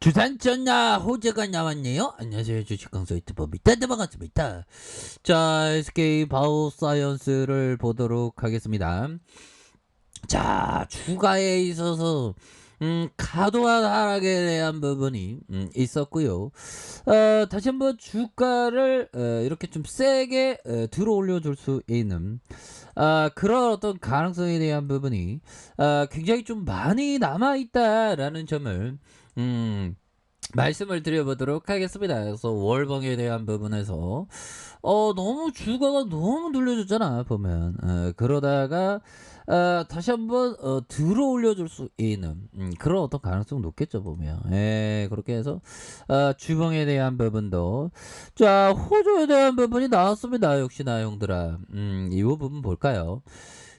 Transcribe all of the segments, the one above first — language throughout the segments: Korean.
주산전야 호재가 나왔네요. 안녕하세요. 주식강사 유튜버입니다. 반갑습니다. 자, SK 바이오사이언스를 보도록 하겠습니다. 자, 주가에 있어서 과도한 하락에 대한 부분이 있었고요. 다시 한번 주가를 이렇게 좀 세게 들어 올려줄 수 있는 그런 어떤 가능성에 대한 부분이 굉장히 좀 많이 남아있다라는 점을 말씀을 드려보도록 하겠습니다. 그래서 월봉에 대한 부분에서 너무 주가가 너무 눌려줬잖아 보면. 그러다가 다시 한번 들어 올려줄 수 있는 그런 어떤 가능성 높겠죠 보면. 그렇게 해서 주봉에 대한 부분도, 자, 호조에 대한 부분이 나왔습니다. 역시나 형들아. 이 부분 볼까요?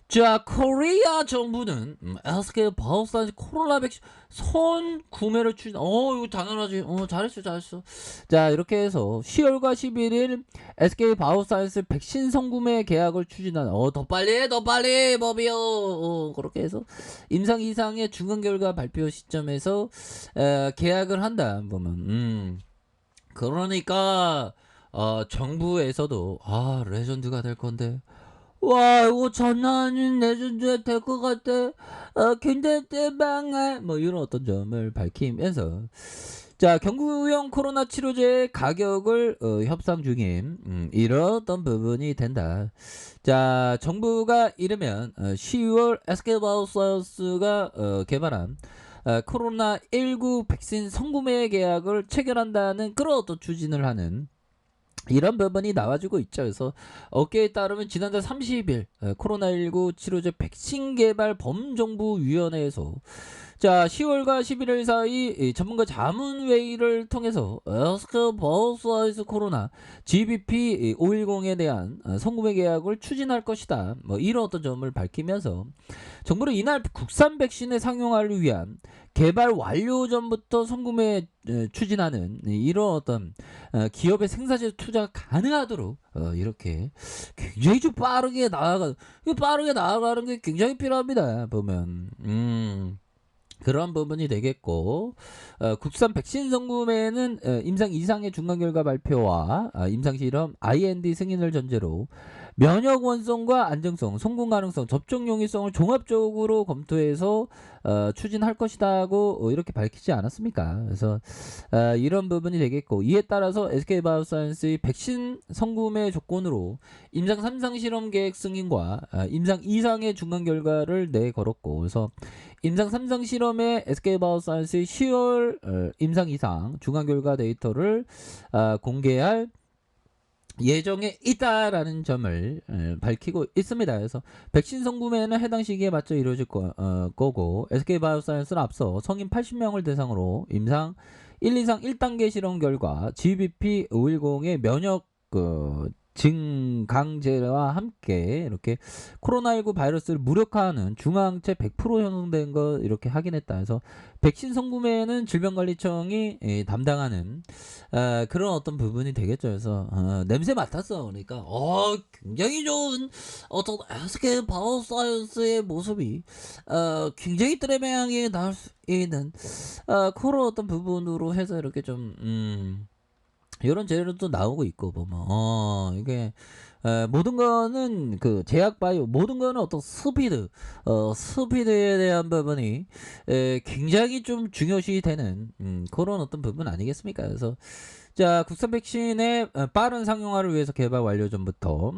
자, 코리아 정부는 SK 바이오사이언스 코로나 백신 선 구매를 추진. 이거 당연하지. 잘했어. 자, 이렇게 해서 10월과 11일 SK 바이오사이언스 백신 선구매 계약을 추진한. 더 빨리 법이요. 그렇게 해서 임상 이상의 중간 결과 발표 시점에서 계약을 한다 보면. 그러니까 정부에서도 레전드가 될 건데. 와, 이거 장난 아닌 레전드가 될 것 같아. 굉장히 대박해. 뭐 이런 어떤 점을 밝히면서, 자, 경구용 코로나 치료제 가격을 협상 중인 이런 어떤 부분이 된다. 자, 정부가 이르면 10월 SK바이오사이언스가 개발한 코로나19 백신 선구매 계약을 체결한다는 그런 어떤 추진을 하는 이런 부분이 나와주고 있죠. 그래서 업계에 따르면 지난달 30일 코로나19 치료제 백신 개발 범정부위원회에서, 자, 10월과 11일 사이 전문가 자문회의를 통해서 에스크버스아이스 코로나 GBP 510에 대한 선구매 계약을 추진할 것이다. 뭐 이런 어떤 점을 밝히면서, 정부는 이날 국산 백신의 상용화를 위한 개발 완료 전부터 선구매 추진하는 이런 어떤 기업의 생산재 투자가 가능하도록 이렇게 굉장히 좀 빠르게 나아가는 게 굉장히 필요합니다 보면. 그런 부분이 되겠고, 국산 백신 선구매는 임상 이상의 중간 결과 발표와 임상 실험 IND 승인을 전제로 면역 원성과 안정성, 성공 가능성, 접종 용이성을 종합적으로 검토해서 추진할 것이다고 이렇게 밝히지 않았습니까? 그래서 이런 부분이 되겠고, 이에 따라서 SK바이오사이언스의 백신 선구매 조건으로 임상 3상 실험 계획 승인과 임상 2상의 중간 결과를 내걸었고, 그래서 임상 3상 실험의 SK바이오사이언스의 10월 임상 2상 중간 결과 데이터를 공개할 예정에 있다라는 점을 밝히고 있습니다. 그래서 백신 선구매는 해당 시기에 맞춰 이루어질 거고, SK바이오사이언스는 앞서 성인 80명을 대상으로 임상 1, 2상 1단계 실험 결과 GBP 510의 면역 증강제와 함께 이렇게 코로나19 바이러스를 무력화하는 중화항체 100% 형성된 거 이렇게 확인했다. 해서 백신 선구매는 질병관리청이 담당하는 그런 어떤 부분이 되겠죠. 그래서 냄새 맡았어. 그러니까 굉장히 좋은 어떤 SK 바이오사이언스의 모습이 굉장히 드레메하게 나올 수 있는 그런 어떤 부분으로 해서 이렇게 좀 이런 재료도 나오고 있고 보면 이게 모든 거는 그 제약 바이오, 모든 거는 어떤 스피드에 대한 부분이 굉장히 좀 중요시 되는 그런 어떤 부분 아니겠습니까? 그래서, 자, 국산 백신의 빠른 상용화를 위해서 개발 완료 전부터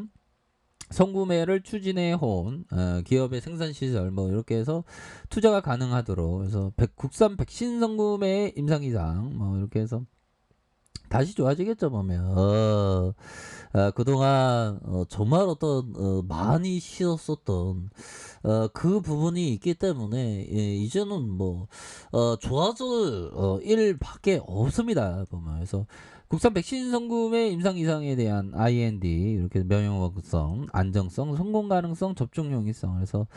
선구매를 추진해 온 기업의 생산 시설 뭐 이렇게 해서 투자가 가능하도록, 그래서 국산 백신 선구매 임상 이상 뭐 이렇게 해서 다시 좋아지겠죠 보면. 그동안 정말 어떤 많이 쉬었었던 그 부분이 있기 때문에, 이제는 뭐 좋아질 일밖에 없습니다 보면. 그래서 국산 백신 선구매 임상 이상에 대한 IND 이렇게 면역성, 안정성, 성공 가능성, 접종 용이성, 그래서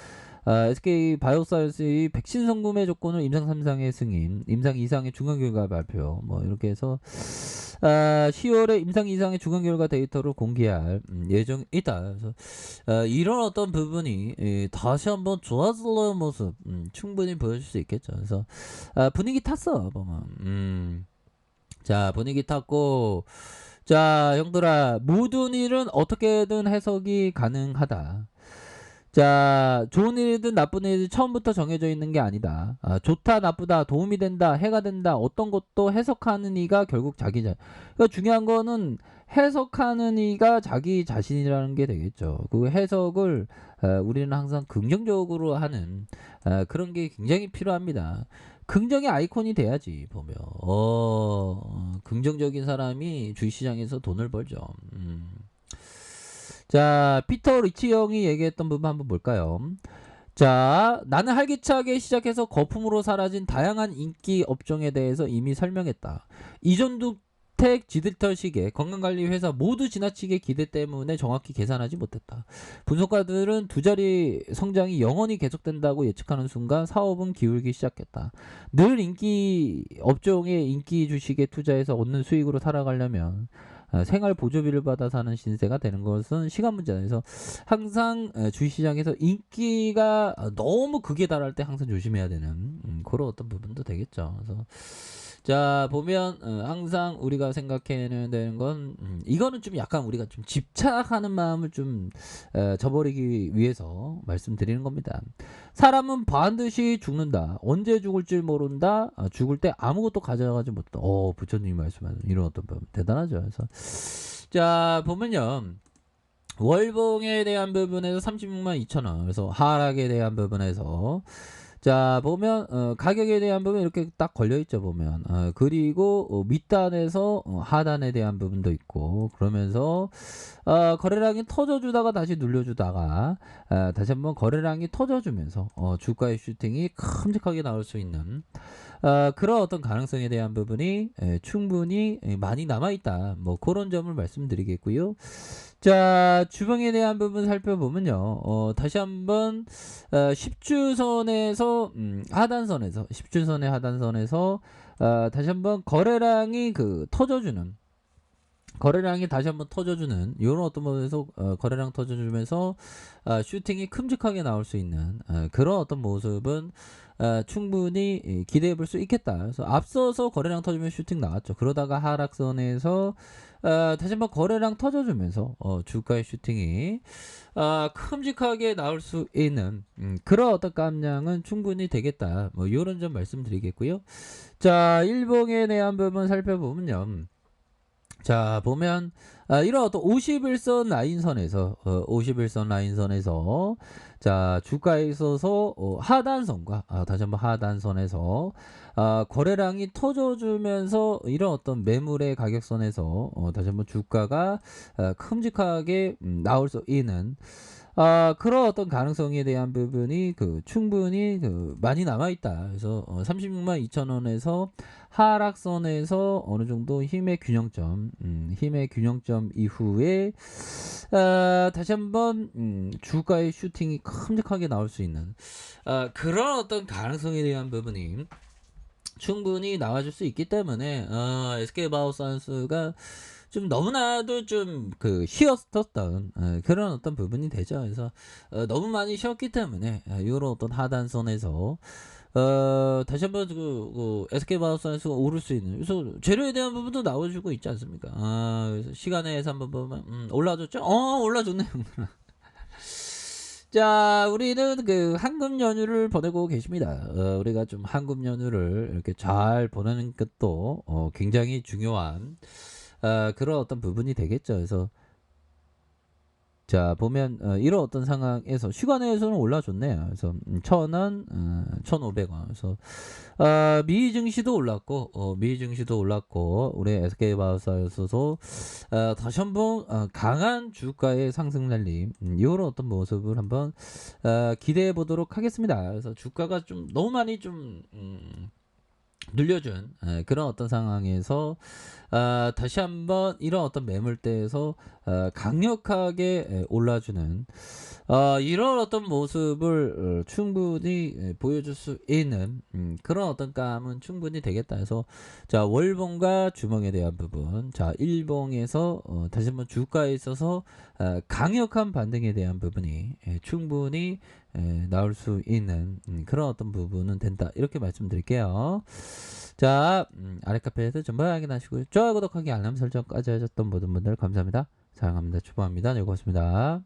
SK 바이오사이언스의 백신 성구매 조건을 임상 3상의 승인, 임상 2상의 중간 결과 발표, 뭐 이렇게 해서 10월에 임상 2상의 중간 결과 데이터를 공개할 예정이다. 그래서 이런 어떤 부분이 다시 한번 좋아지는 모습 충분히 보여줄 수 있겠죠. 그래서 분위기 탔어 보면. 자, 분위기 탔고, 자, 형들아, 모든 일은 어떻게든 해석이 가능하다. 자, 좋은 일이든 나쁜 일이든 처음부터 정해져 있는 게 아니다. 좋다, 나쁘다, 도움이 된다, 해가 된다, 어떤 것도 해석하는 이가 결국 자기 자신. 그러니까 중요한 거는 해석하는 이가 자기 자신이라는 게 되겠죠. 그 해석을 우리는 항상 긍정적으로 하는 그런 게 굉장히 필요합니다. 긍정의 아이콘이 돼야지 보면 긍정적인 사람이 주식시장에서 돈을 벌죠. 자, 피터 리치 형이 얘기했던 부분 한번 볼까요? 자, 나는 활기차게 시작해서 거품으로 사라진 다양한 인기 업종에 대해서 이미 설명했다. 이전주택 디지털 시계, 건강관리 회사 모두 지나치게 기대 때문에 정확히 계산하지 못했다. 분석가들은 두 자리 성장이 영원히 계속된다고 예측하는 순간 사업은 기울기 시작했다. 늘 인기 업종의 인기 주식에 투자해서 얻는 수익으로 살아가려면 생활 보조비를 받아 사는 신세가 되는 것은 시간 문제다. 그래서 항상 주식시장에서 인기가 너무 극에 달할 때 항상 조심해야 되는 그런 어떤 부분도 되겠죠. 그래서 자 보면 항상 우리가 생각해야 되는 건 이거는 좀 약간 우리가 좀 집착하는 마음을 좀 저버리기 위해서 말씀드리는 겁니다. 사람은 반드시 죽는다. 언제 죽을지 모른다. 죽을 때 아무것도 가져가지 못한다. 부처님이 말씀하신 이런 어떤 부분 대단하죠. 그래서 자 보면요. 월봉에 대한 부분에서 36만 2천원. 그래서 하락에 대한 부분에서 자 보면 가격에 대한 부분 이렇게 딱 걸려있죠 보면 그리고 밑단에서 하단에 대한 부분도 있고 그러면서 거래량이 터져주다가 다시 눌려주다가 다시 한번 거래량이 터져주면서 주가의 슈팅이 큼직하게 나올 수 있는 그런 어떤 가능성에 대한 부분이 충분히 많이 남아있다 뭐 그런 점을 말씀드리겠고요. 자 주봉에 대한 부분 살펴보면요 다시 한번 10주선에서 하단선에서 10주선의 하단선에서 다시 한번 거래량이 거래량이 다시 한번 터져주는 이런 어떤 모습에서 거래량 터져주면서 슈팅이 큼직하게 나올 수 있는 그런 어떤 모습은 충분히 기대해 볼 수 있겠다. 그래서 앞서서 거래량 터지면 슈팅 나왔죠. 그러다가 하락선에서 다시 한번 거래량 터져주면서 주가의 슈팅이 큼직하게 나올 수 있는 그런 어떤 깜냥은 충분히 되겠다. 뭐 이런 점 말씀드리겠고요. 자 일봉에 대한 부분 살펴보면요. 자 보면 이런 어떤 51선 라인선에서 51선 라인선에서 자 주가에 있어서 하단선과 다시 한번 하단선에서 거래량이 터져주면서 이런 어떤 매물의 가격선에서 다시 한번 주가가 큼직하게 나올 수 있는 그런 어떤 가능성에 대한 부분이 충분히 많이 남아있다. 그래서 36만 2천원에서 하락선에서 어느 정도 힘의 균형점 이후에 다시 한번 주가의 슈팅이 큼직하게 나올 수 있는 그런 어떤 가능성에 대한 부분이 충분히 나와줄 수 있기 때문에 SK바이오사이언스가 좀 너무나도 좀 쉬었었던 그런 어떤 부분이 되죠. 그래서 너무 많이 쉬었기 때문에 이런 어떤 하단선에서 다시 한번 SK바이오사이언스가 오를 수 있는 그래서 재료에 대한 부분도 나와주고 있지 않습니까? 그래서 시간에서 한번 보면 올라줬죠? 올라줬네요. 자, 우리는 한금 연휴를 보내고 계십니다. 우리가 좀 한금 연휴를 이렇게 잘 보내는 것도 굉장히 중요한 그런 어떤 부분이 되겠죠. 그래서 자 보면 이런 어떤 상황에서 시간에서는 올라줬네요. 그래서 1,000원, 1,500원. 그래서 미위 증시도 올랐고 우리 SK바이오사이언스도 다시 한번 강한 주가의 상승 날림 이런 어떤 모습을 한번 기대해 보도록 하겠습니다. 그래서 주가가 좀 너무 많이 좀 눌려준 그런 어떤 상황에서 다시 한번 이런 어떤 매물대에서 강력하게 올라주는 이런 어떤 모습을 충분히 보여줄 수 있는 그런 어떤 감은 충분히 되겠다 해서 자 월봉과 주봉에 대한 부분 자 일봉에서 다시 한번 주가에 있어서 강력한 반등에 대한 부분이 충분히 나올 수 있는 그런 어떤 부분은 된다 이렇게 말씀드릴게요. 자 아래 카페에서 전부 확인하시고요. 좋아요 구독하기 알람 설정까지 하셨던 모든 분들 감사합니다. 사랑합니다. 축복합니다. 네 고맙습니다.